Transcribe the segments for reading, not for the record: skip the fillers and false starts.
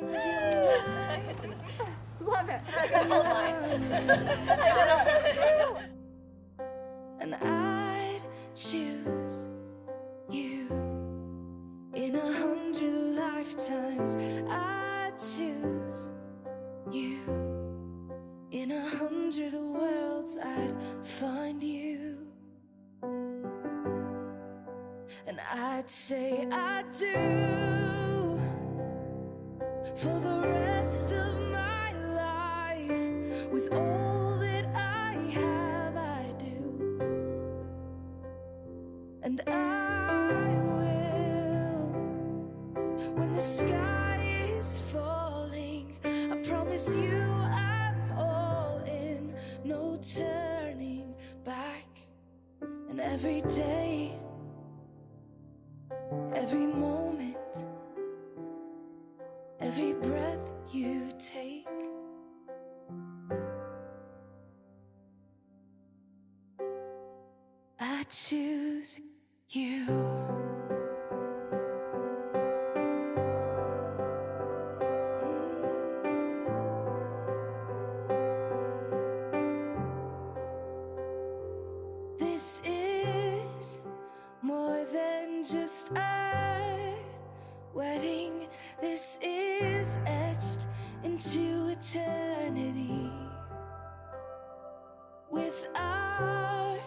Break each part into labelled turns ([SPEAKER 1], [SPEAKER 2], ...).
[SPEAKER 1] times you lie.
[SPEAKER 2] Love it.
[SPEAKER 1] And I'd choose you in 100 lifetimes. I'd choose you in 100 worlds. I'd find you, and I'd say I do for the rest of my life. With all that I have, I do, and I will. When the sky is falling, I promise you I'm all in, no turning back. And every day, every moment, every breath you take, I choose you. This is more than just a wedding. This is etched into eternity. With our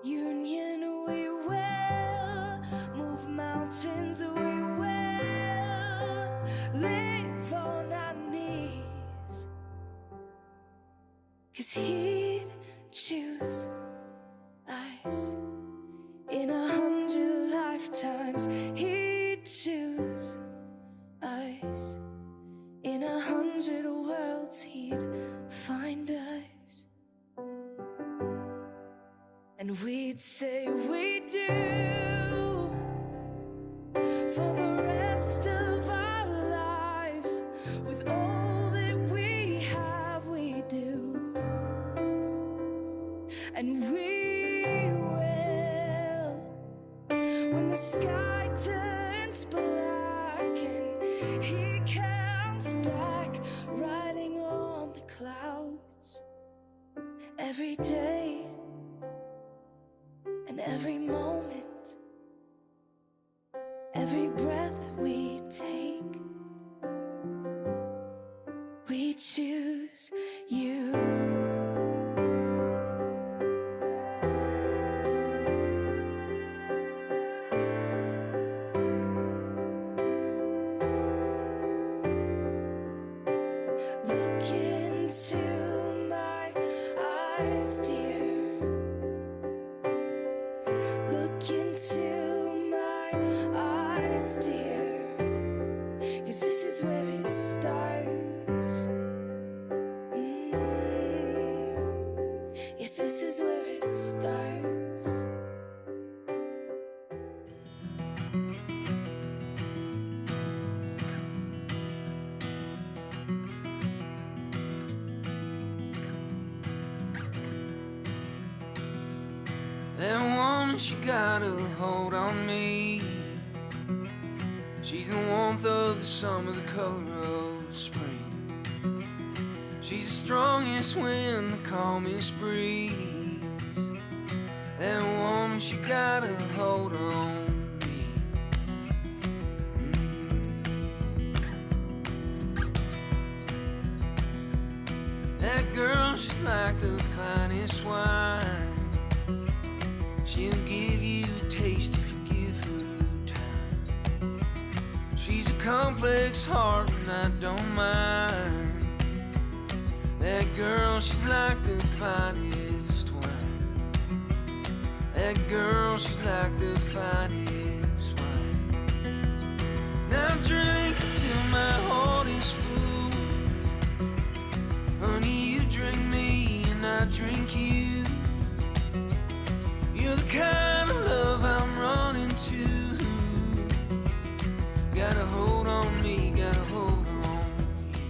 [SPEAKER 1] union, we will move mountains. We will live on our knees. 'Cause he'd choose us in 100 lifetimes. He'd choose us in 100 worlds. He'd find us, and we'd say we do for the rest of our lives. With all that we have, we do, and we will. When the sky turns black and he comes back, riding on the clouds, every day and every moment, every breath we take, we choose you. Look into my eyes, dear. Look into my eyes, dear. 'Cause this is where it starts. Yes, this is where it starts.
[SPEAKER 3] That woman, she got a hold on me. She's the warmth of the summer, the color of spring. She's the strongest wind, the calmest breeze. That woman, she got a hold on me. That girl, she's like the finest wine. She'll give you a taste if you give her time. She's a complex heart and I don't mind. That girl, she's like the finest wine. That girl, she's like the finest wine. Now drink until my heart is full. Honey, you drink me and I drink you. You're the kind of love I'm running to. Got a hold on me, got a hold on you.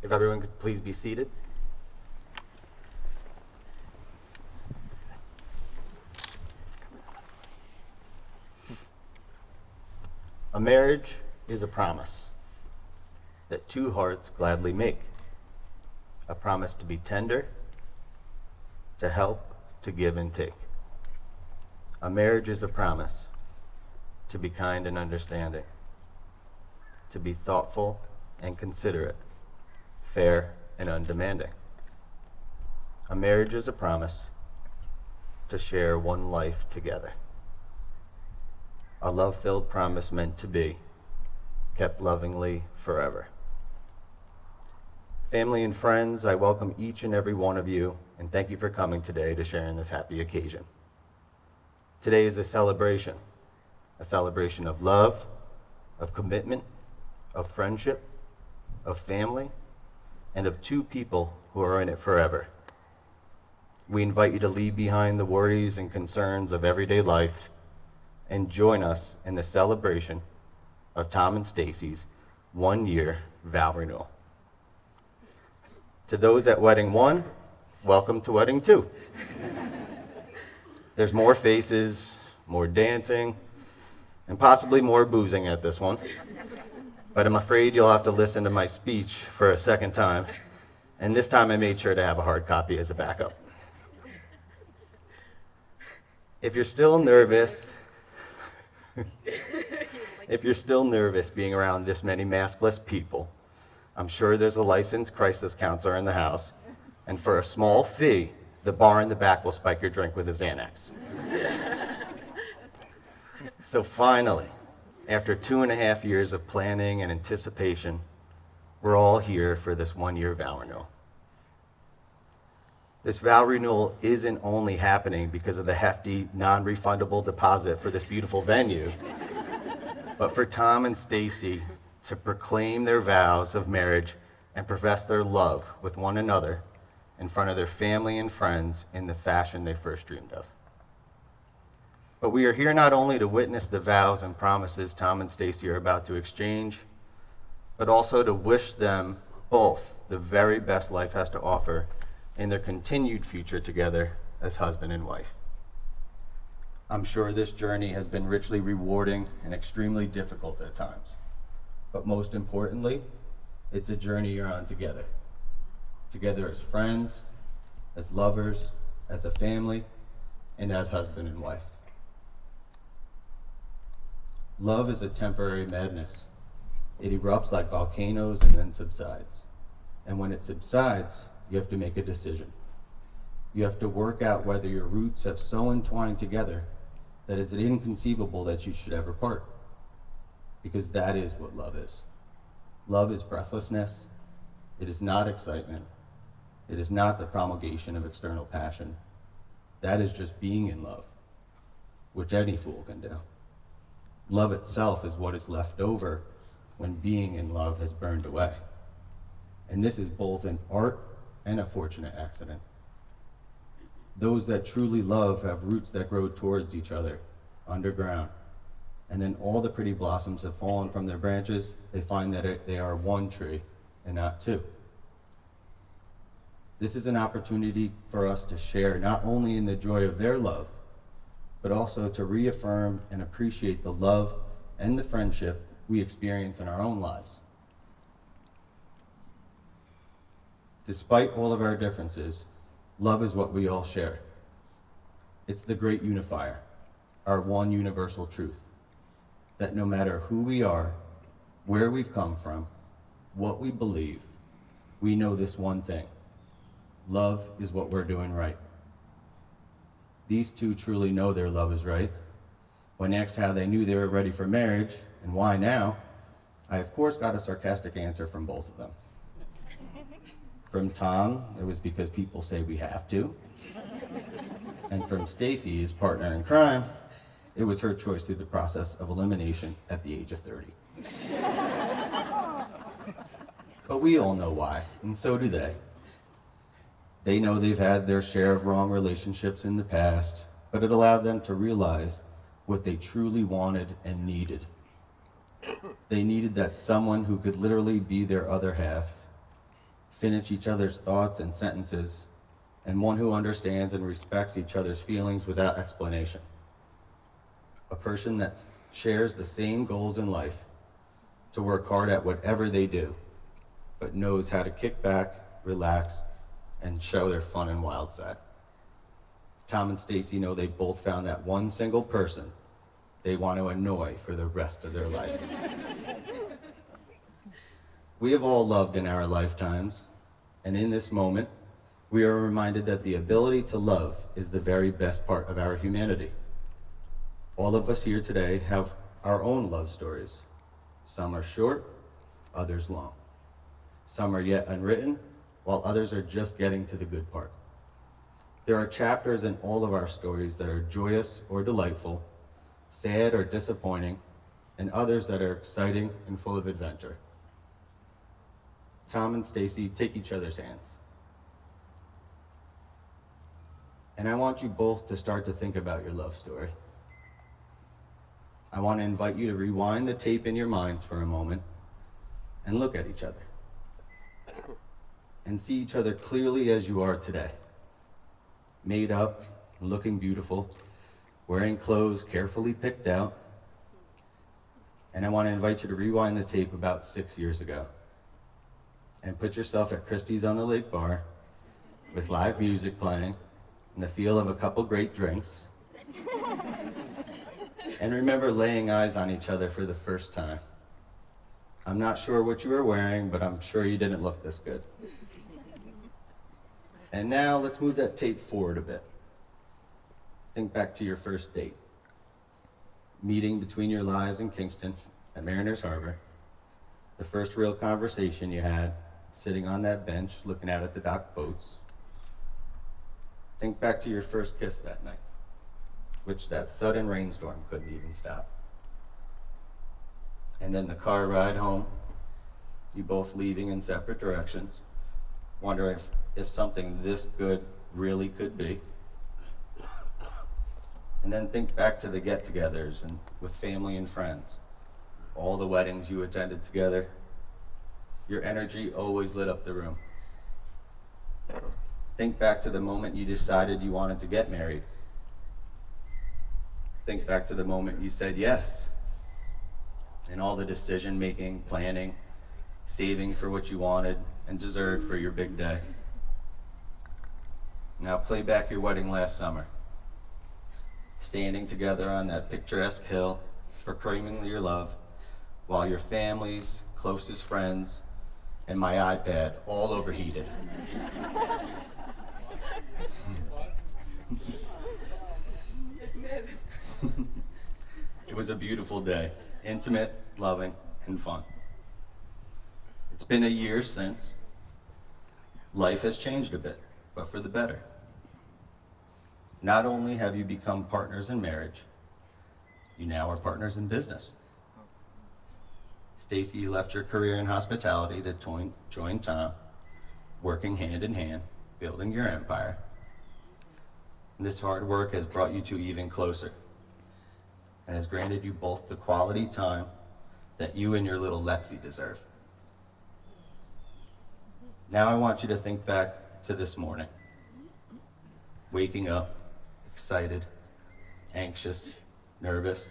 [SPEAKER 2] If everyone could please be seated. A marriage is a promise that two hearts gladly make. A promise to be tender, to help, to give and take. A marriage is a promise to be kind and understanding, to be thoughtful and considerate, fair and undemanding. A marriage is a promise to share one life together. A love-filled promise meant to be kept lovingly forever. Family and friends, I welcome each and every one of you and thank you for coming today to share in this happy occasion. Today is a celebration of love, of commitment, of friendship, of family, and of two people who are in it forever. We invite you to leave behind the worries and concerns of everyday life and join us in the celebration of Tom and Stacey's 1-year vow renewal. To those at Wedding 1, welcome to Wedding 2. There's more faces, more dancing, and possibly more boozing at this one. But I'm afraid you'll have to listen to my speech for a second time. And this time I made sure to have a hard copy as a backup. If you're still nervous being around this many maskless people, I'm sure there's a licensed crisis counselor in the house. And for a small fee, the bar in the back will spike your drink with a Xanax. So finally, after 2.5 years of planning and anticipation, we're all here for this 1-year vow renewal. This vow renewal isn't only happening because of the hefty, non-refundable deposit for this beautiful venue, but for Tom and Stacey to proclaim their vows of marriage and profess their love with one another in front of their family and friends in the fashion they first dreamed of. But we are here not only to witness the vows and promises Tom and Stacey are about to exchange, but also to wish them both the very best life has to offer in their continued future together as husband and wife. I'm sure this journey has been richly rewarding and extremely difficult at times. But most importantly, it's a journey you're on together. Together as friends, as lovers, as a family, and as husband and wife. Love is a temporary madness. It erupts like volcanoes and then subsides. And when it subsides, you have to make a decision. You have to work out whether your roots have so entwined together that it's inconceivable that you should ever part. Because that is what love is. Love is breathlessness. It is not excitement. It is not the promulgation of external passion. That is just being in love, which any fool can do. Love itself is what is left over when being in love has burned away. And this is both an art and a fortunate accident. Those that truly love have roots that grow towards each other, underground. And then all the pretty blossoms have fallen from their branches. They find that they are one tree and not two. This is an opportunity for us to share not only in the joy of their love, but also to reaffirm and appreciate the love and the friendship we experience in our own lives. Despite all of our differences, love is what we all share. It's the great unifier, our one universal truth, that no matter who we are, where we've come from, what we believe, we know this one thing. Love is what we're doing right. These two truly know their love is right. When asked how they knew they were ready for marriage and why now, I of course got a sarcastic answer from both of them. From Tom, it was because people say we have to. And from Stacey, his partner in crime, it was her choice through the process of elimination at the age of 30. But we all know why, and so do they. They know they've had their share of wrong relationships in the past, but it allowed them to realize what they truly wanted and needed. They needed that someone who could literally be their other half, finish each other's thoughts and sentences, and one who understands and respects each other's feelings without explanation. A person that shares the same goals in life, to work hard at whatever they do, but knows how to kick back, relax, and show their fun and wild side. Tom and Stacey know they've both found that one single person they want to annoy for the rest of their life. We have all loved in our lifetimes, and in this moment, we are reminded that the ability to love is the very best part of our humanity. All of us here today have our own love stories. Some are short, others long. Some are yet unwritten, while others are just getting to the good part. There are chapters in all of our stories that are joyous or delightful, sad or disappointing, and others that are exciting and full of adventure. Tom and Stacey, take each other's hands. And I want you both to start to think about your love story. I want to invite you to rewind the tape in your minds for a moment and look at each other. And see each other clearly as you are today. Made up, looking beautiful, wearing clothes carefully picked out. And I want to invite you to rewind the tape about 6 years ago. And put yourself at Christie's on the Lake Bar with live music playing and the feel of a couple great drinks. And remember laying eyes on each other for the first time. I'm not sure what you were wearing, but I'm sure you didn't look this good. And now let's move that tape forward a bit. Think back to your first date. Meeting between your lives in Kingston at Mariners Harbor. The first real conversation you had, sitting on that bench looking out at the dock boats. Think back to your first kiss that night, which that sudden rainstorm couldn't even stop. And then the car ride home, you both leaving in separate directions, wondering if something this good really could be. And then think back to the get-togethers and with family and friends, all the weddings you attended together. Your energy always lit up the room. Think back to the moment you decided you wanted to get married. Think back to the moment you said yes. And all the decision-making, planning, saving for what you wanted and deserved for your big day. Now play back your wedding last summer. Standing together on that picturesque hill, proclaiming your love, while your families, closest friends, and my iPad all overheated. It was a beautiful day, intimate, loving, and fun. It's been a year since. Life has changed a bit, but for the better. Not only have you become partners in marriage, you now are partners in business. Stacey, you left your career in hospitality to join Tom, working hand in hand, building your empire. And this hard work has brought you two even closer and has granted you both the quality time that you and your little Lexi deserve. Now I want you to think back to this morning. Waking up, excited, anxious, nervous,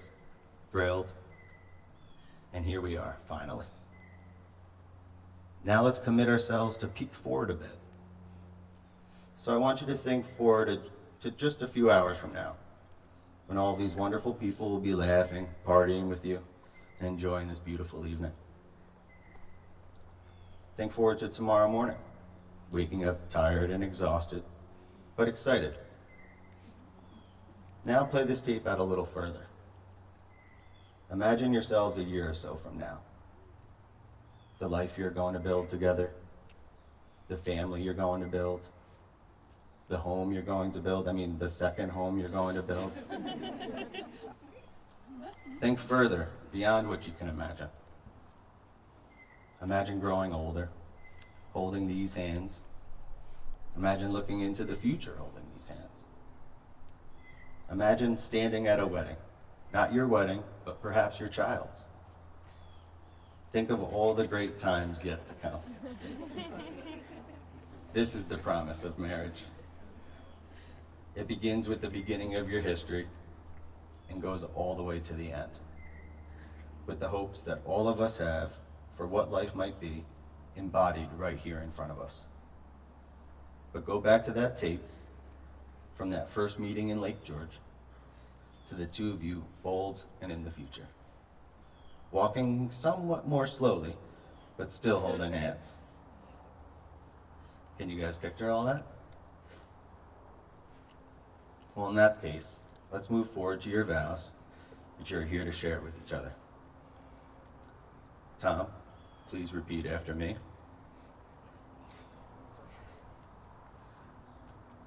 [SPEAKER 2] thrilled, and here we are, finally. Now let's commit ourselves to peek forward a bit. So I want you to think forward to just a few hours from now, when all these wonderful people will be laughing, partying with you, and enjoying this beautiful evening. Think forward to tomorrow morning, waking up tired and exhausted, but excited. Now play this tape out a little further. Imagine yourselves a year or so from now. The life you're going to build together, the family you're going to build, the home you're going to build, the second home you're going to build. Think further, beyond what you can imagine. Imagine growing older, holding these hands. Imagine looking into the future holding these hands. Imagine standing at a wedding. Not your wedding, but perhaps your child's. Think of all the great times yet to come. This is the promise of marriage. It begins with the beginning of your history and goes all the way to the end, with the hopes that all of us have for what life might be embodied right here in front of us. But go back to that tape from that first meeting in Lake George to the two of you bold and in the future, walking somewhat more slowly, but still holding hands. Can you guys picture all that? Well, in that case, let's move forward to your vows that you're here to share with each other. Tom, please repeat after me.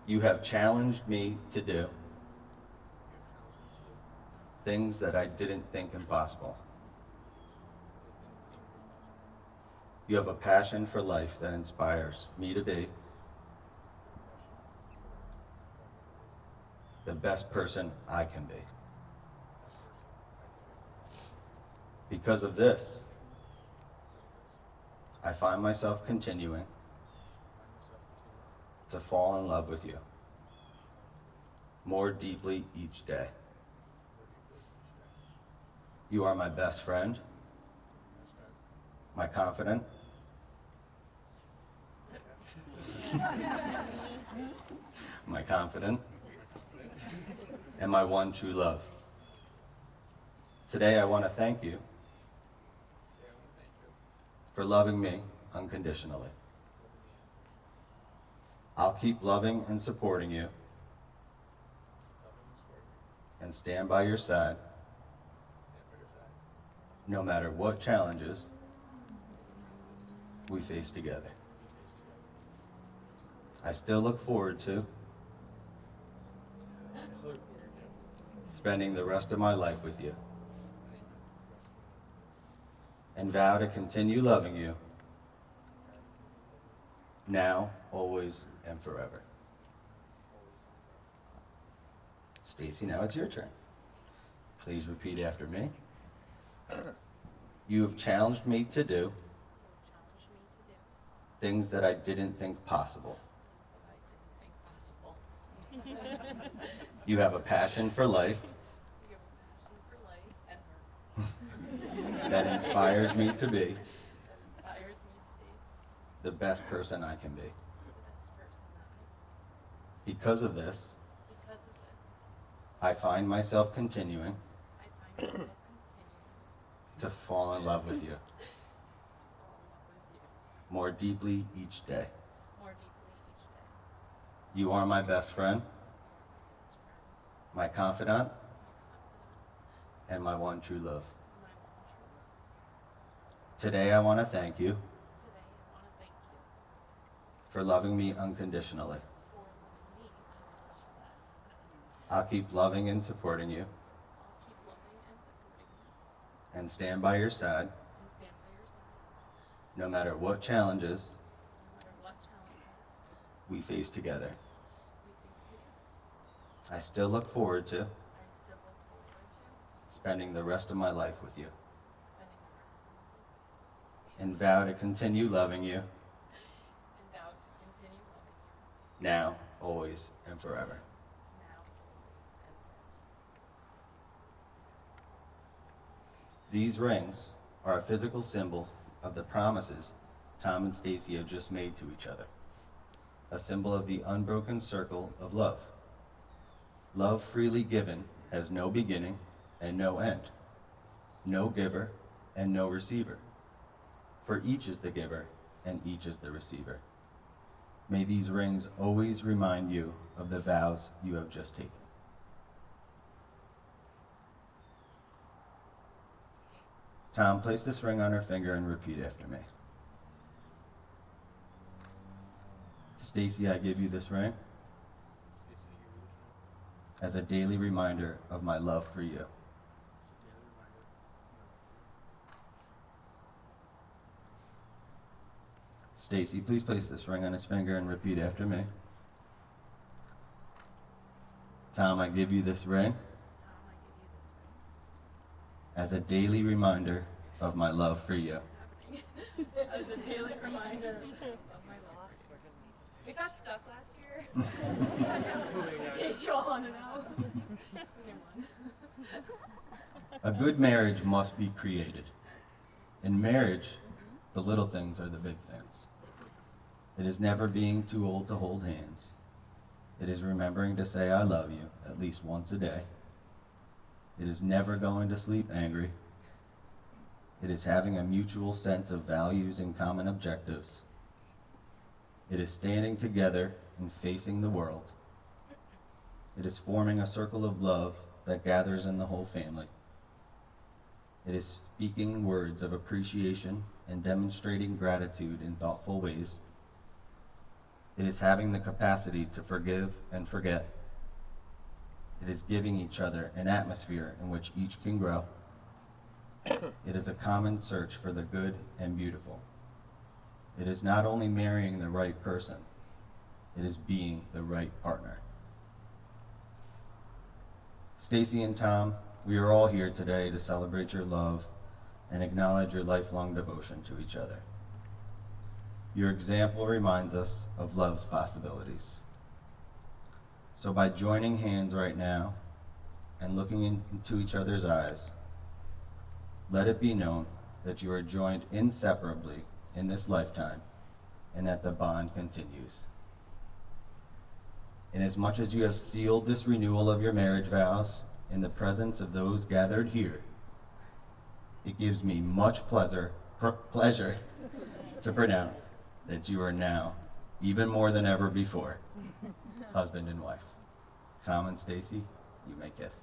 [SPEAKER 2] You have challenged me to do things that I didn't think impossible. You have a passion for life that inspires me to be the best person I can be. Because of this, I find myself continuing to fall in love with you more deeply each day. You are my best friend, my confidant, and my one true love. Today I want to thank you for loving me unconditionally. I'll keep loving and supporting you and stand by your side no matter what challenges we face together. I still look forward to spending the rest of my life with you and vow to continue loving you now, always, and forever. Stacey, now it's your turn. Please repeat after me. You have challenged me to do things that I didn't think possible. You have a passion for life that inspires me to be the best person I can be. Because of this, I find myself continuing to fall in love with you more deeply each day. You are my best friend, my confidant, and my one true love. Today I want to thank you for loving me unconditionally. I'll keep loving and supporting you and stand by your side no matter what challenges we face together. I still look forward to spending the rest of my life with you and vow to continue loving you now, always, and forever. These rings are a physical symbol of the promises Tom and Stacey have just made to each other, a symbol of the unbroken circle of love. Love freely given has no beginning and no end, no giver and no receiver. For each is the giver and each is the receiver. May these rings always remind you of the vows you have just taken. Tom, place this ring on her finger and repeat after me. Stacey, I give you this ring as a daily reminder of my love for you. Stacey, please place this ring on his finger and repeat after me. Tom, I give you this ring as a daily reminder of my love for you.
[SPEAKER 4] As a daily reminder of my love. We got stuck last year. In case you all want to know.
[SPEAKER 2] A good marriage must be created. In marriage, the little things are the big things. It is never being too old to hold hands. It is remembering to say I love you at least once a day. It is never going to sleep angry. It is having a mutual sense of values and common objectives. It is standing together and facing the world. It is forming a circle of love that gathers in the whole family. It is speaking words of appreciation and demonstrating gratitude in thoughtful ways. It is having the capacity to forgive and forget. It is giving each other an atmosphere in which each can grow. It is a common search for the good and beautiful. It is not only marrying the right person, it is being the right partner. Stacey and Tom, we are all here today to celebrate your love and acknowledge your lifelong devotion to each other. Your example reminds us of love's possibilities. So by joining hands right now and looking into each other's eyes, let it be known that you are joined inseparably in this lifetime and that the bond continues. Inasmuch as you have sealed this renewal of your marriage vows in the presence of those gathered here, it gives me much pleasure to pronounce that you are now, even more than ever before, husband and wife. Tom and Stacey, you may kiss.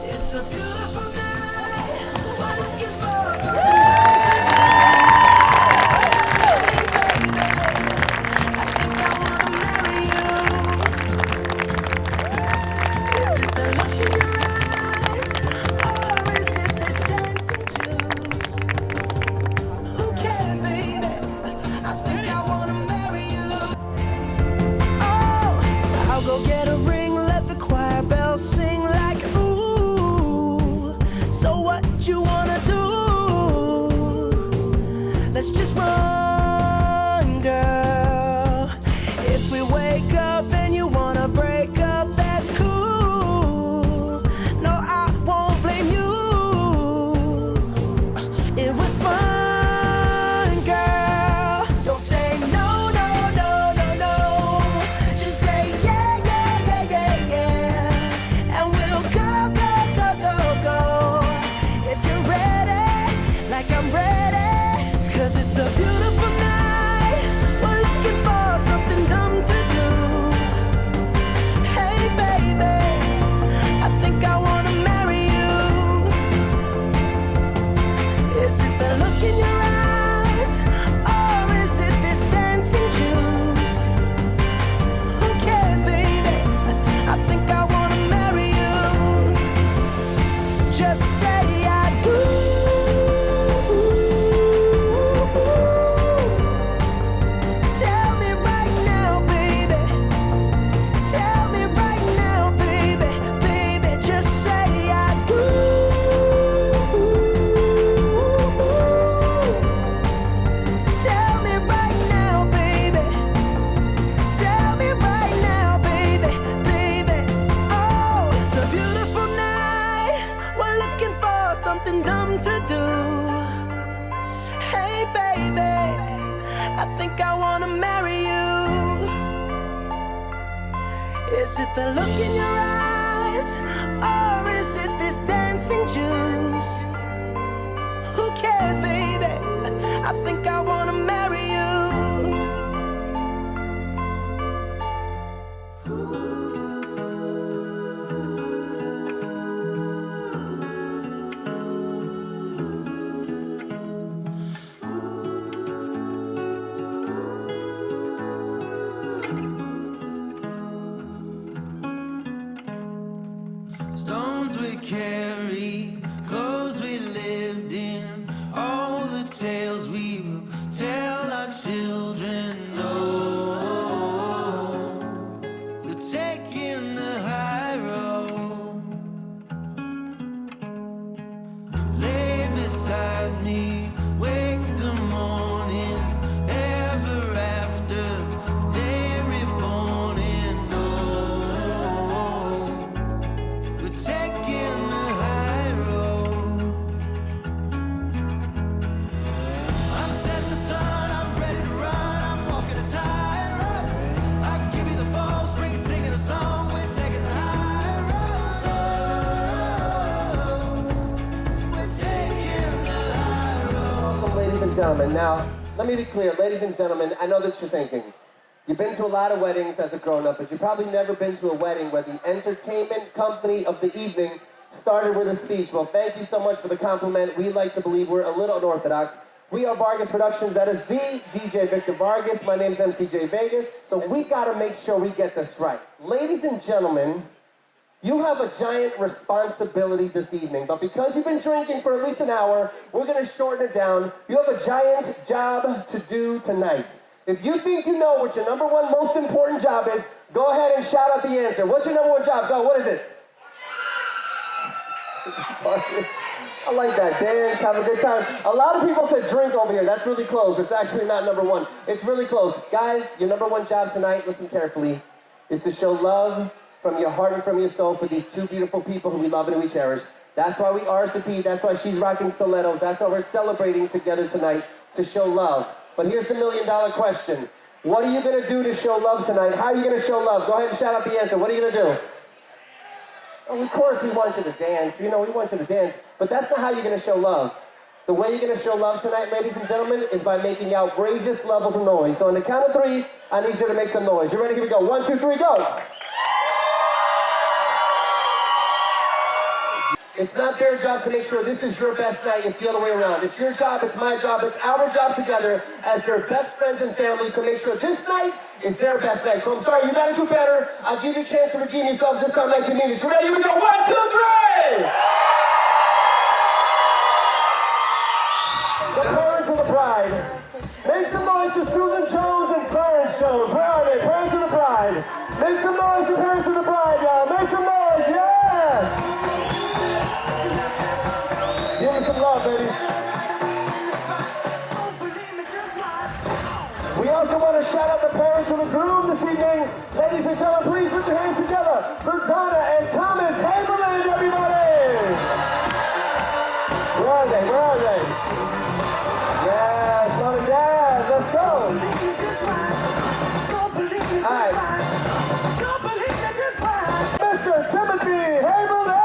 [SPEAKER 1] It's a beautiful night. We're looking for something fun to do. Hey baby, I think I wanna marry you. Is it the look in your eyes, or is it this dancing juice? Who cares, baby? I think I wanna marry you. Oh, I'll go get a ring, let the choir bells sing like ooh. So what you wanna do? Let's just run, girl. If we wake up and you wanna break up, that's cool. No, I won't blame you. 'Cause it's a beautiful night. We're looking for something dumb to do. Hey baby, I think I wanna marry you. Is it the look in your eyes, or is it this dancing juice? Who cares, baby? I think I wanna marry you. Just say I do. Tell me right now, baby. Tell me right now, baby. Baby, just say I do. Tell me right now, baby. Tell me right now, baby. Baby, oh, it's a beautiful night. We're looking for something dumb to do. Hey, baby, I think I wanna marry you. Is it the look in your eyes, or is it this dancing juice? Who cares, baby? I think I wanna marry you.
[SPEAKER 3] Stones we carried, clothes we lived in, all the tales we will tell our children. Oh, we're taking the high road. Lay beside me, wake the morning, ever after, day reborn in. Oh, we're taking the high road. I'm setting the sun, I'm ready to run, I'm walking a tightrope. I give you the fall, spring singing a song, we're taking the high road. We're taking the high road.
[SPEAKER 5] Welcome, ladies and gentlemen. Now, let me be clear, ladies and gentlemen, I know that you're thinking, you've been to a lot of weddings as a grown-up, but you've probably never been to a wedding where the entertainment company of the evening started with a speech. Well, thank you so much for the compliment. We like to believe we're a little unorthodox. We are Vargas Productions. That is the DJ Victor Vargas. My name's MCJ Vegas. So we gotta make sure we get this right. Ladies and gentlemen, you have a giant responsibility this evening, but because you've been drinking for at least an hour, we're gonna shorten it down. You have a giant job to do tonight. If you think you know what your number one most important job is, go ahead and shout out the answer. What's your number one job? Go, what is it? I like that. Dance, have a good time. A lot of people said drink over here. That's really close. It's actually not number one. It's really close. Guys, your number one job tonight, listen carefully, is to show love from your heart and from your soul for these two beautiful people who we love and who we cherish. That's why we RSVP. That's why she's rocking stilettos. That's why we're celebrating together tonight to show love. But here's the million-dollar question. What are you going to do to show love tonight? How are you going to show love? Go ahead and shout out the answer. What are you going to do? Oh, of course we want you to dance. You know, we want you to dance. But that's not how you're going to show love. The way you're going to show love tonight, ladies and gentlemen, is by making outrageous levels of noise. So on the count of 3, I need you to make some noise. You ready? Here we go. 1, 2, 3, go. It's not their job to make sure this is your best night. It's the other way around. It's your job, it's my job, it's our job together as their best friends and family to make sure this night is their best night. So I'm sorry, you gotta do better. I'll give you a chance to redeem yourselves this time like you need it. You ready? Here we go. 1, 2, 3! The parents of the bride. Make some noise to Susan Jones and Clarence Jones. Where are they? Parents of the bride. Make some noise to parents of the bride, y'all. Make some noise, yes! Give me some love, baby. We also want to shout out the parents of the groom this evening. Ladies and gentlemen, please put your hands together for Donna and Thomas Hamberland, everybody! Where are they? Where are they? Yes, mom and dad, let's go! All right. Mr. Timothy Hamberland!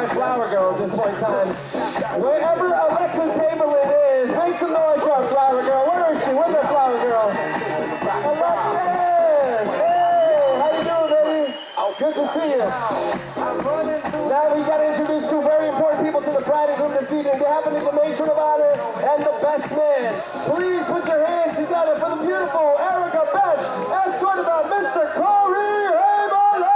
[SPEAKER 5] my flower girl at this point in time. Wherever Alexis Haberlin is, make some noise for our flower girl. Where is she? Where's our flower girl? Alexis! Hey, how you doing, baby? Good to see you. Now we got to introduce two very important people to the bride and groom this evening. They happen to be the matron of honor and the best man. Please put your hands together for the beautiful Erica Betch, escorted by Mr. Corey Haberlin!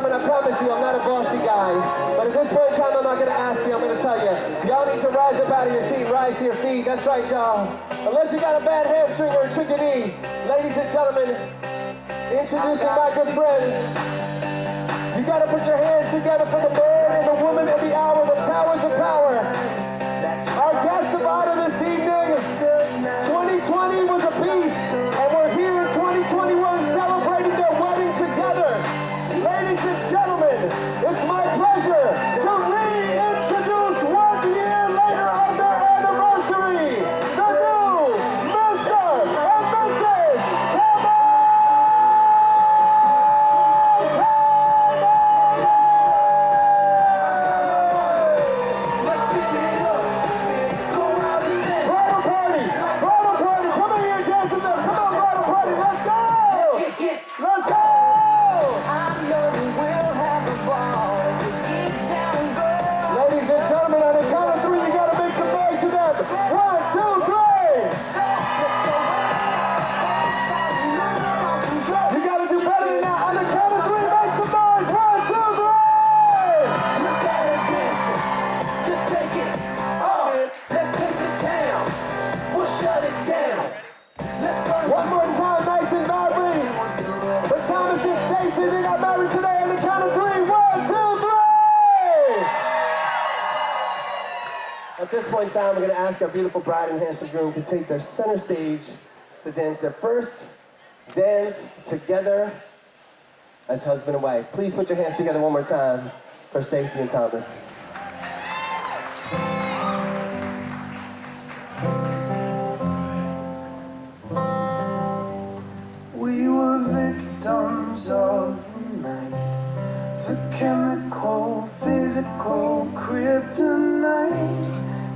[SPEAKER 5] I promise you, I'm not a bossy guy. But at this point in time, I'm not going to ask you. I'm going to tell you. Y'all need to rise up out of your seat, rise to your feet. That's right, y'all. Unless you got a bad hamstring or a chickadee. Ladies and gentlemen, introducing my good friend. You got to put your hands together for the man and the woman of the hour, the towers of power. Our guests of honor this evening, 2020 was a beast, and we're here in 2021 celebrating their wedding together. Ladies and gentlemen, it's my pleasure to reintroduce 1 year later on their anniversary, the new Mr. and Mrs. Bridal party, come in here and dance with them. Come on, bridal party, let's go! Let's go! Ladies and gentlemen, on the count of 3, you gotta make some noise to them. 1, 2, 3! You gotta do better than that. On the count of 3, make some noise. 1, 2, 3! You gotta dance it. Just take it. Let's paint the town. We'll shut it down. Let's go. One more time, nice and lively. For Thomas and Stacey, they got married today on the count of 3. 1, 2, 3! At this point in time, we're going to ask our beautiful bride and handsome groom to take their center stage to dance their first dance together as husband and wife. Please put your hands together one more time for Stacey and Thomas.
[SPEAKER 3] We were victims of the night, the chemical, physical kryptonite,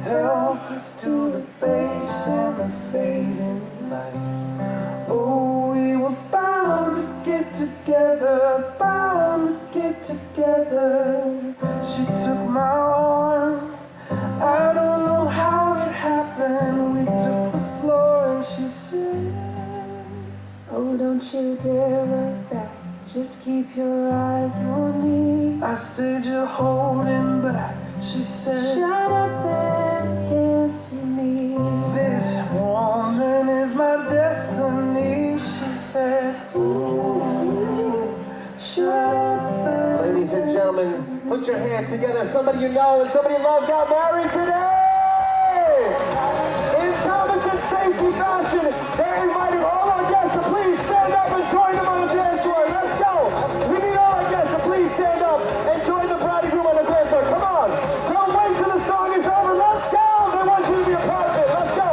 [SPEAKER 3] helpless to the base and the fading light. Oh, we were bound to get together, bound to get together. She took my arm, I don't know how it happened. We took the floor and she said,
[SPEAKER 6] oh, don't you dare look back, just keep your eyes on me.
[SPEAKER 3] I said, you're holding back. She said,
[SPEAKER 6] Shut up and dance with me.
[SPEAKER 3] this woman is my destiny. She said, ooh, shut up and
[SPEAKER 5] Ladies and gentlemen, put your hands together. Somebody you know and somebody you love got married today! In Thomas and Stacey fashion, they're inviting all our guests to please stand up and join them on the dance floor. Let's go! We need all our guests to please stand up and join the bride and groom on the dance floor. Come on! Don't wait till the song is over. Let's go! They want you to be a part of it. Let's go!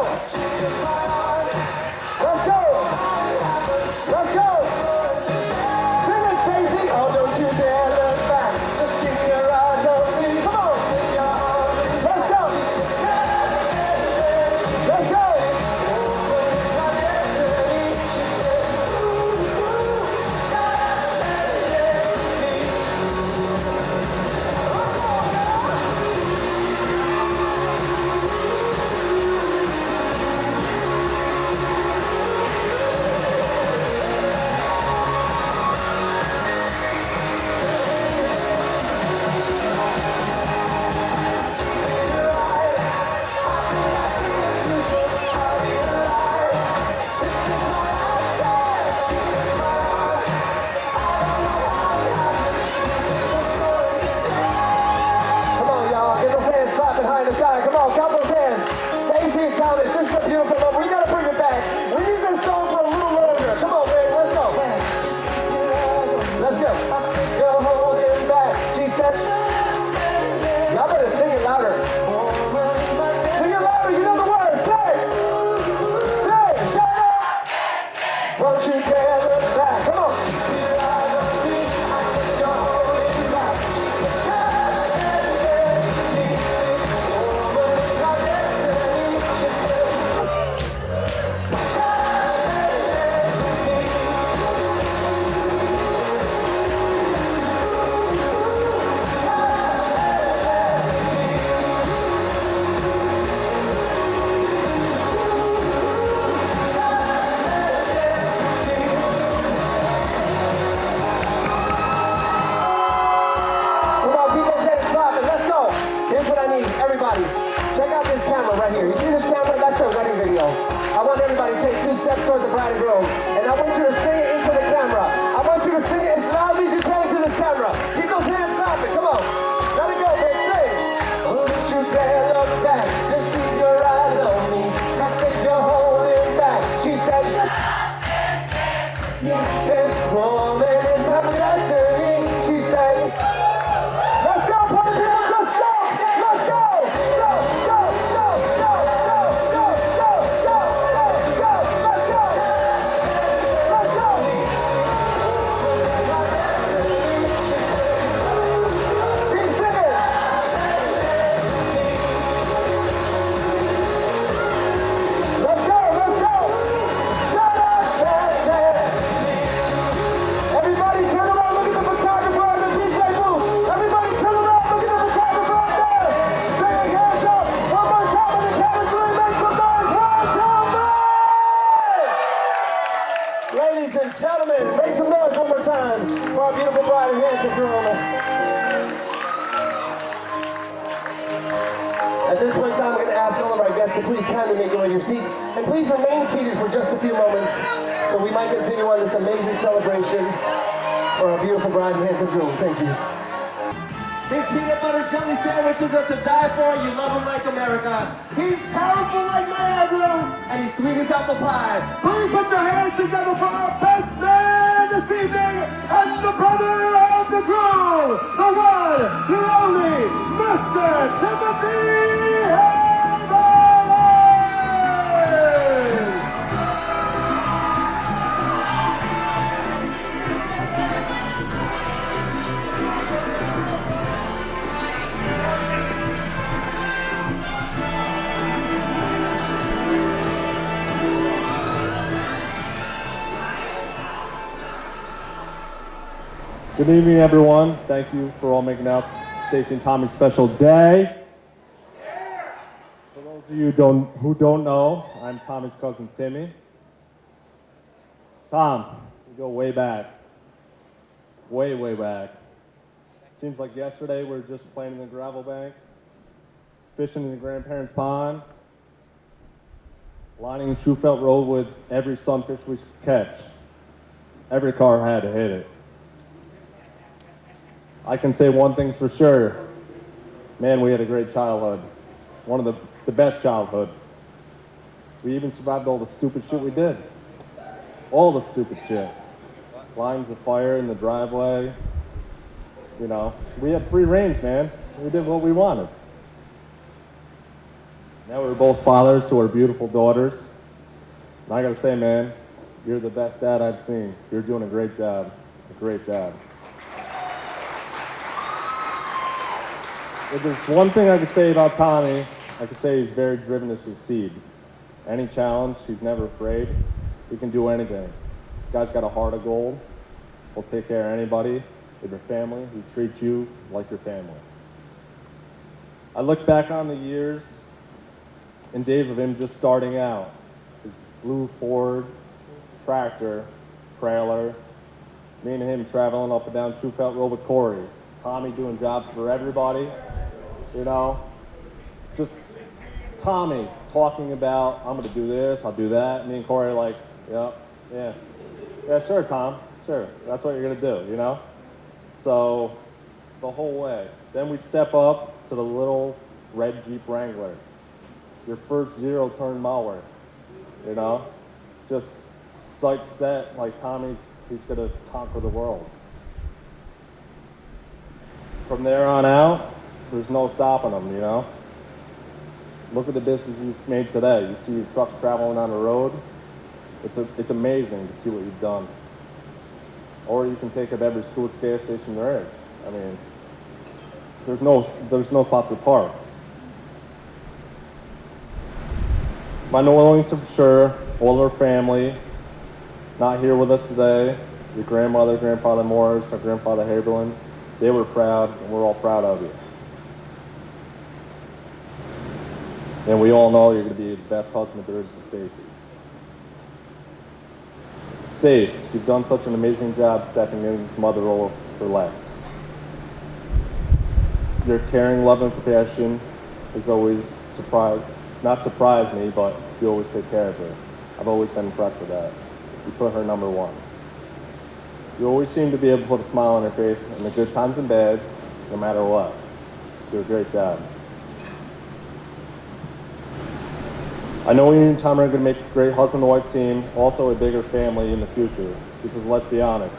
[SPEAKER 5] Let's go! Let's go! Sing it, Stacey! Oh, don't you dare look back. Just keep your eyes on me. Come on! Let's go! Let's go! towards the bride and groom. And I want you to sing it into the camera. I want you to sing it as loudly as you can to this camera. Keep those hands clapping. Come on. Let it go, babe. Sing. Oh, don't you dare look back. Just keep your eyes on me. I said you're holding back. She said, this woman is my destiny. She said, let's go, party people. Let's go. Let's go. Go, go, go, go, go, go, go, go, go, go. Let's go. Let's go. Keep singing. Let's go. Let's go. Shut up, man. Everybody turn around, look at the photographer and the DJ booth. Everybody turn around, look at the photographer up there. Big hands up. One more time on the count of three. Make some noise. 1, 2, 3. Ladies and gentlemen, make some noise one more time for our beautiful bride and handsome groom. At this point in time, I'm going to ask all of our guests to please kindly make your way to your seats and please remain seated for just a few moments so we might continue on this amazing celebration for our beautiful bride and handsome groom. Thank you. These peanut butter jelly sandwiches are to die for. You love them like America. He's powerful like Niagara, and he's sweet as apple pie. Please put your hands together for our best man this evening and the brother of the groom, the one, the only, Mr. Timothy Hammerley.
[SPEAKER 7] Good evening, everyone. Thank you for all making out Stacey and Tommy's special day. For those of you who don't know, I'm Tommy's cousin Timmy. Tom, we go way back. Way, way back. Seems like yesterday we were just playing in the gravel bank, fishing in the grandparents' pond, lining Truefelt Road with every sunfish we could catch. Every car had to hit it. I can say one thing's for sure. Man, we had a great childhood. One of the best childhood. We even survived all the stupid shit we did. All the stupid shit. Lines of fire in the driveway. You know, we had free range, man. We did what we wanted. Now we're both fathers to our beautiful daughters. And I gotta say, man, you're the best dad I've seen. You're doing a great job. A great job. If there's one thing I could say about Tommy, I could say he's very driven to succeed. Any challenge, he's never afraid. He can do anything. Guy's got a heart of gold. He'll take care of anybody. If your family, he treats you like your family. I look back on the years and days of him just starting out. His blue Ford tractor, trailer, me and him traveling up and down Truefelt Road with Corey. Tommy doing jobs for everybody, you know. Just Tommy talking about, I'm gonna do this, I'll do that. Me and Corey are like, yeah, sure, Tom, sure. That's what you're gonna do, you know. So the whole way. Then we'd step up to the little red Jeep Wrangler, your first zero-turn mower, you know. Just sight set, like he's gonna conquer the world. From there on out, there's no stopping them, you know? Look at the distance you've made today. You see your trucks traveling on the road. It's amazing to see what you've done. Or you can take up every Stewart's gas station there is. I mean, there's no spots to park. My New Orleans for sure, all our family, not here with us today. Your grandmother, grandfather Morris, our grandfather Haberlin. They were proud, and we're all proud of you. And we all know you're going to be the best husband there is to Stacey. Stace, you've done such an amazing job stepping into this mother role for Lex. Your caring, love, and compassion has always not surprised me, but you always take care of her. I've always been impressed with that. You put her number one. You always seem to be able to put a smile on her face in the good times and bads, no matter what. You do a great job. I know you and Tom are going to make a great husband and wife team, also a bigger family in the future, because let's be honest,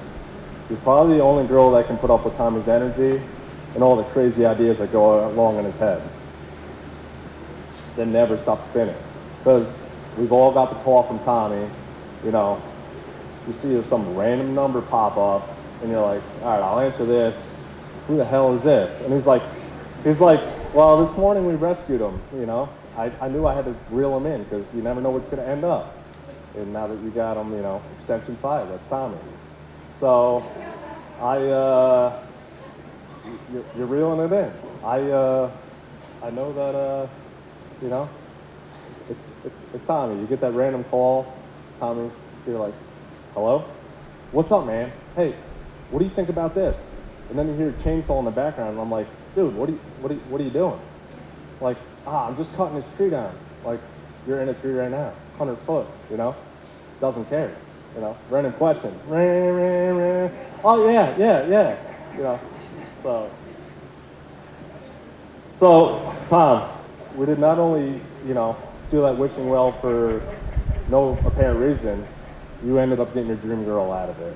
[SPEAKER 7] you're probably the only girl that can put up with Tommy's energy and all the crazy ideas that go along in his head. That never stop spinning. Because we've all got the call from Tommy, you know, you see some random number pop up and you're like, all right, I'll answer this. Who the hell is this? And he's like, well, this morning we rescued him, you know. I knew I had to reel him in because you never know what's going to end up. And now that you got him, you know, extension 5, that's Tommy. So you're reeling it in. I know that, you know, it's Tommy. You get that random call, Tommy's, you're like, hello? What's up, man? Hey, what do you think about this? And then you hear a chainsaw in the background, and I'm like, dude, what are you doing? Like, I'm just cutting this tree down. Like, you're in a tree right now, 100 foot, you know? Doesn't care, you know? Random question. Oh, yeah, you know? So, Tom, we did not only, you know, do that wishing well for no apparent reason, you ended up getting your dream girl out of it.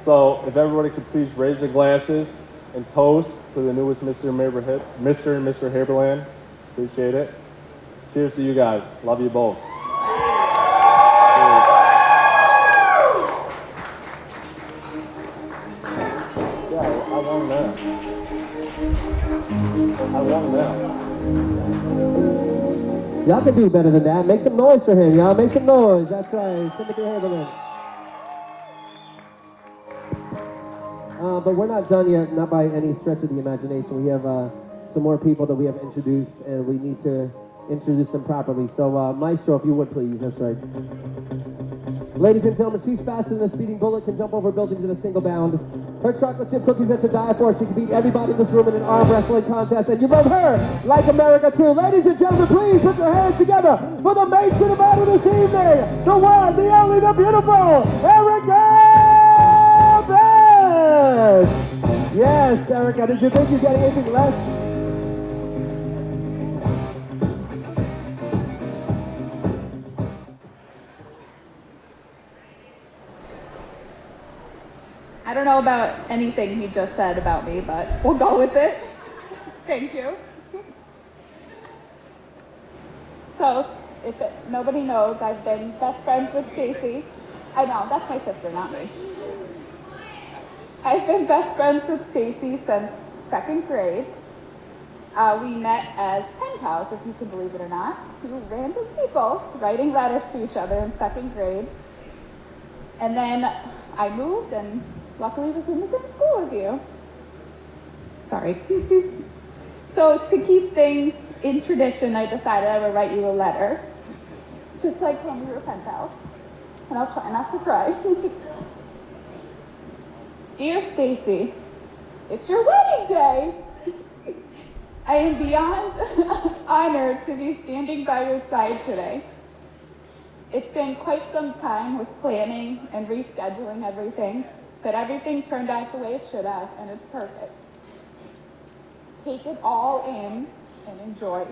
[SPEAKER 7] So if everybody could please raise their glasses and toast to the newest Mr. and Mr. Haberland. Appreciate it. Cheers to you guys. Love you both. Yeah, I want that. I want that.
[SPEAKER 5] Y'all can do better than that. Make some noise for him, y'all. Make some noise. That's right. Timothy Haberland. But we're not done yet, not by any stretch of the imagination. We have some more people that we have introduced, and we need to introduce them properly. So, Maestro, if you would, please. That's right. Ladies and gentlemen, she's faster than a speeding bullet, can jump over buildings in a single bound. Her chocolate chip cookies are to die for. She can beat everybody in this room in an arm wrestling contest, and you love her like America too. Ladies and gentlemen, please put your hands together for the matron of honor this evening, the one, the only, the beautiful, Erica Best. Yes, Erica, did you think you'd get anything less?
[SPEAKER 8] I don't know about anything he just said about me, but we'll go with it. Thank you. So, nobody knows, I've been best friends with Stacey. I know, that's my sister, not me. I've been best friends with Stacey since 2nd grade. We met as pen pals, if you can believe it or not, two random people writing letters to each other in 2nd grade. And then I moved and luckily was in the same school with you. Sorry. So to keep things in tradition, I decided I would write you a letter, just like when we were pen pals. And I'll try not to cry. Dear Stacey, it's your wedding day. I am beyond honored to be standing by your side today. It's been quite some time with planning and rescheduling everything, but everything turned out the way it should have, and it's perfect. Take it all in and enjoy.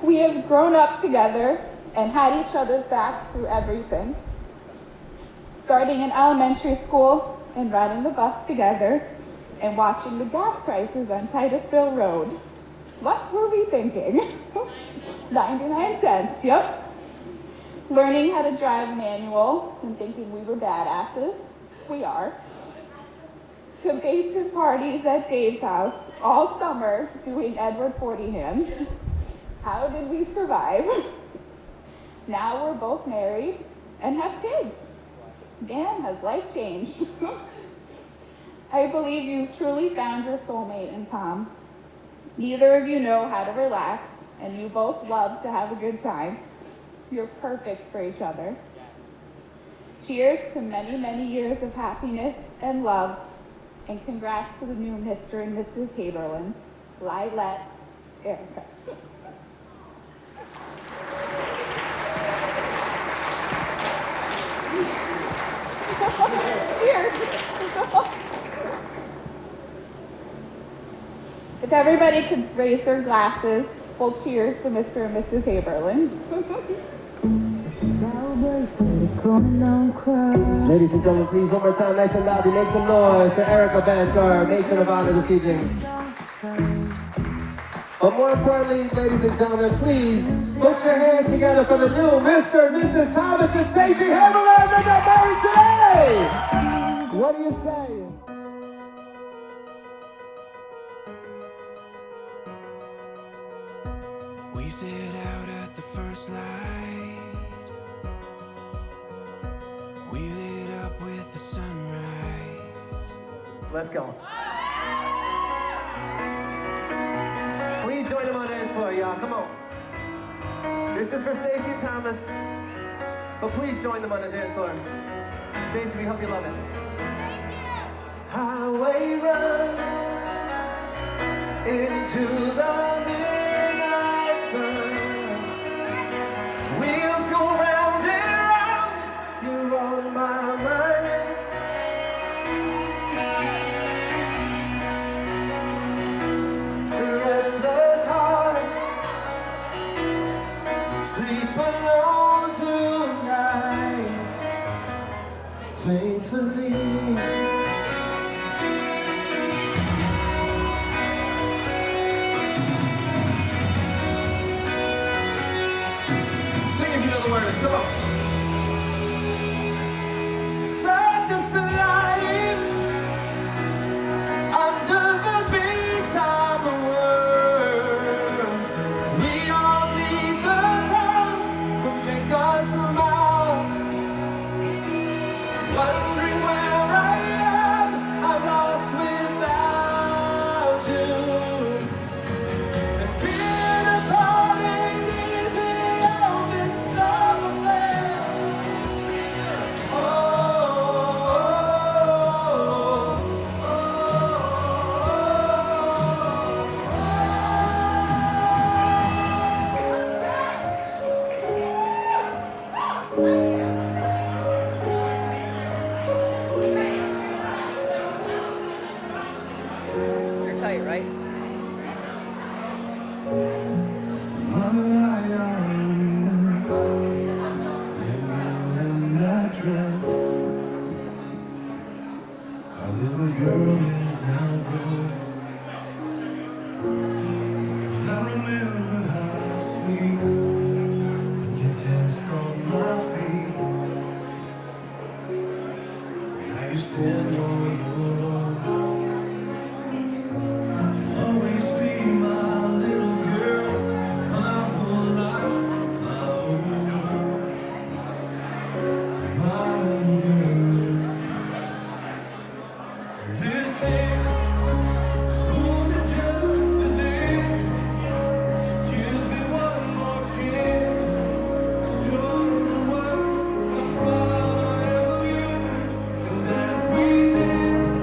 [SPEAKER 8] We have grown up together and had each other's backs through everything. Starting in elementary school and riding the bus together and watching the gas prices on Titusville Road. What were we thinking? 99 cents, yep. Learning how to drive manual and thinking we were badasses. We are. To basement parties at Dave's house all summer doing Edward 40 hands. How did we survive? Now we're both married and have kids. Man, has life changed. I believe you've truly found your soulmate in Tom. Neither of you know how to relax, and you both love to have a good time. You're perfect for each other. Cheers to many, many years of happiness and love, and congrats to the new Mr. and Mrs. Haberland, Lylette, Erica. If everybody could raise their glasses, we'll cheers to Mr. and Mrs. Haberland.
[SPEAKER 5] Ladies and gentlemen, please, one more time, nice and loudly, make some noise for Erica Bashar, matron of honor this evening. But more importantly, ladies and gentlemen, please put your hands together for the new Mr. and Mrs. Thomas and Stacey Haberland that got married today! What do you say?
[SPEAKER 3] We set out at the first light. We lit up with the sunrise.
[SPEAKER 5] Let's go. Please join them on the dance floor, y'all. Come on. This is for Stacey and Thomas. But please join them on the dance floor. Stacey, we hope you love it. Highway run into the midnight sun. Wheels go round and round. You're on my mind. Restless hearts sleep alone tonight. Faithfully. Sing if you know the words, come on. Circus alive under the big time of world. We all need the crowds to make us smile. Wondering where I am, I'm lost without you. And being apart ain't easy on this love affair. Oh,
[SPEAKER 1] You're tight, right?
[SPEAKER 3] Our little girl is now grown. I remember how sweet when you danced on my feet. Now you stand on your own. You'll always be my little girl, my whole life, my whole world, my little girl. This dance is more than just a dance. Gives me one more chance to show the world how proud I am of you. And as we dance,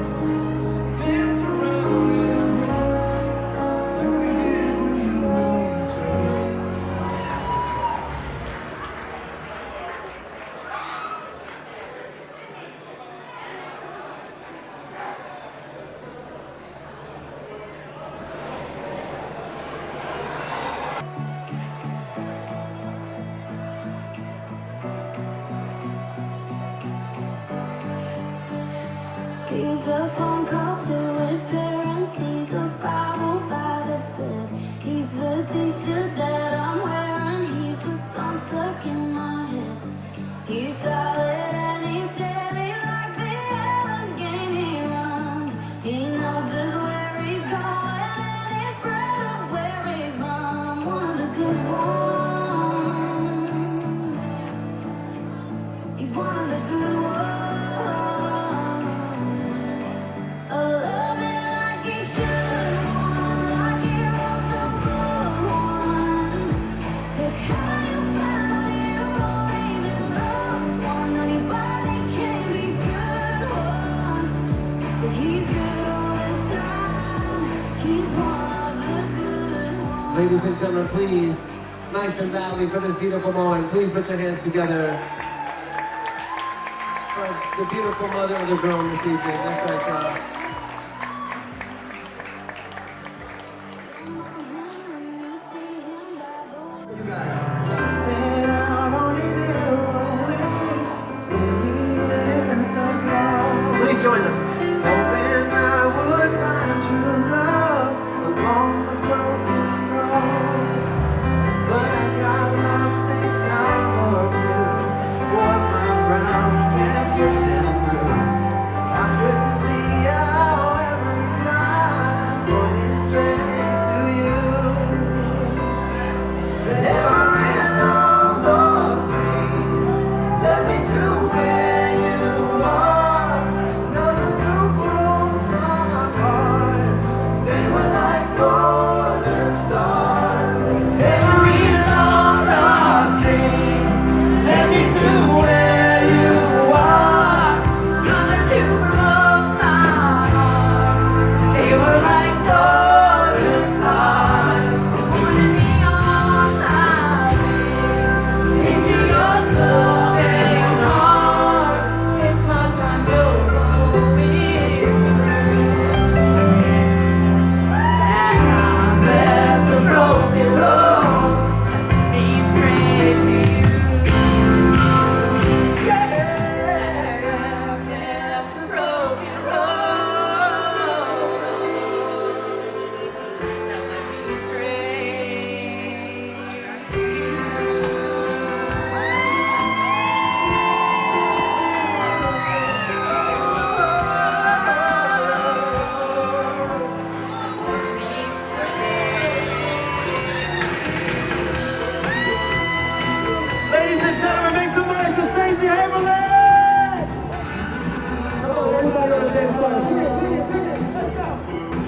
[SPEAKER 3] dance around this room like we did when you walked through.
[SPEAKER 6] He's a phone call to his parents. He's a Bible by the bed. He's the t-shirt that I'm wearing. He's the song stuck in my head. He's solid and he's steady like the Allegheny runs. He knows just where he's going and he's proud of where he's from. One of the good ones. He's one of the good ones.
[SPEAKER 5] Ladies and gentlemen, please, nice and loudly for this beautiful moment, please put your hands together for our the beautiful mother of the grown this evening. That's right, y'all. You guys. Set out on an airway many years ago. Please join them. Hoping I would find true love along the broken road. But I got lost in time or two. What my brown kept pushing through. I couldn't see how every sign pointed straight to you. Every long lost street led me to where you are. Others who broke my heart, they were like northern stars. Every long lost street led me to where you are. Others who broke my heart, they were like northern stars. Warning me on my way into your loving heart. This much I know is true, that I bless the broken road leads straight to you. Yeah, bless the broken road that leads straight to you. Ladies and gentlemen, make some noise for Stacey Hamerlin! Come on, everybody on the dance floor. Sing it, sing it, sing it. Let's go.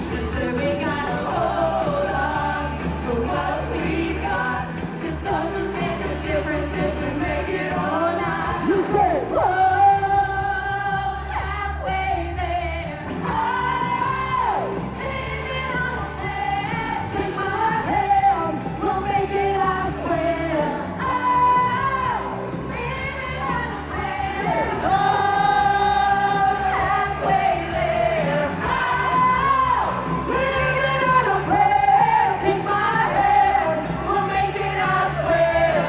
[SPEAKER 5] She said we gotta hold on to what we got. It doesn't make a difference if we make it or not. You say, halfway there. Living on a prayer. Take my hand, we'll make it, I swear. Living on a prayer. Halfway there. Living on a prayer. Take my hand, we'll make it, I swear.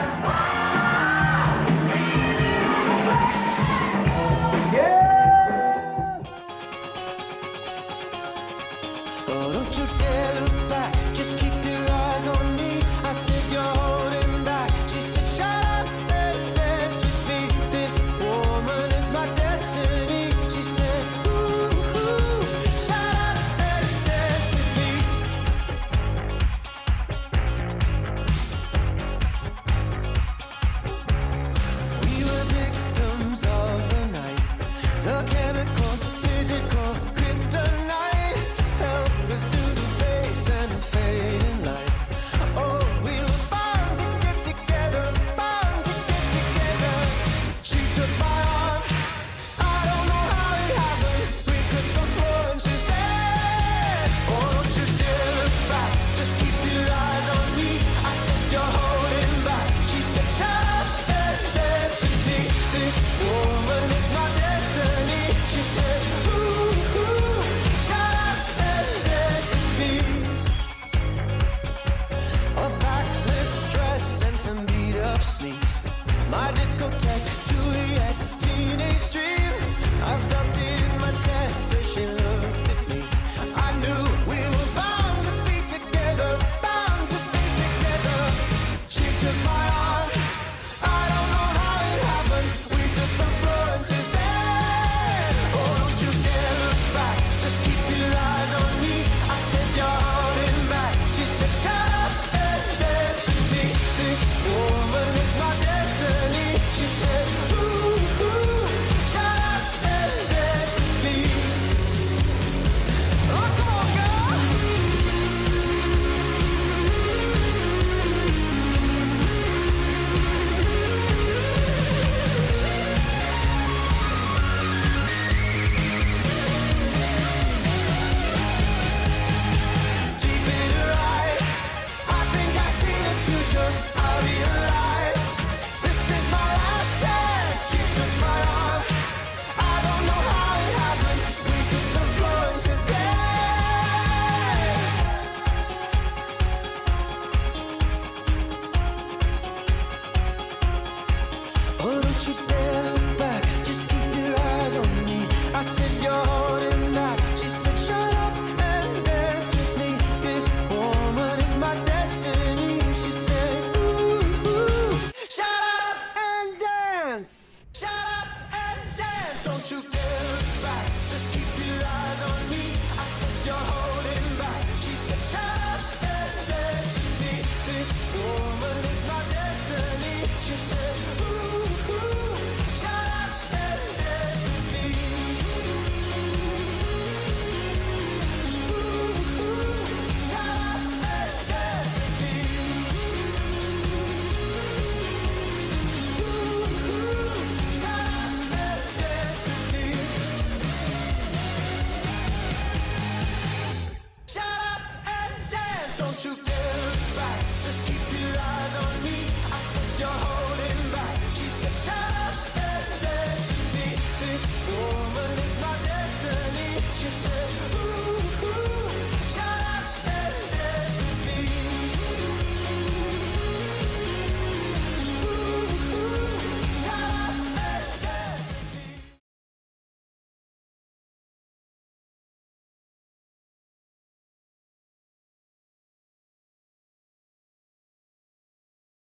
[SPEAKER 5] Oh, don't you dare look back, just keep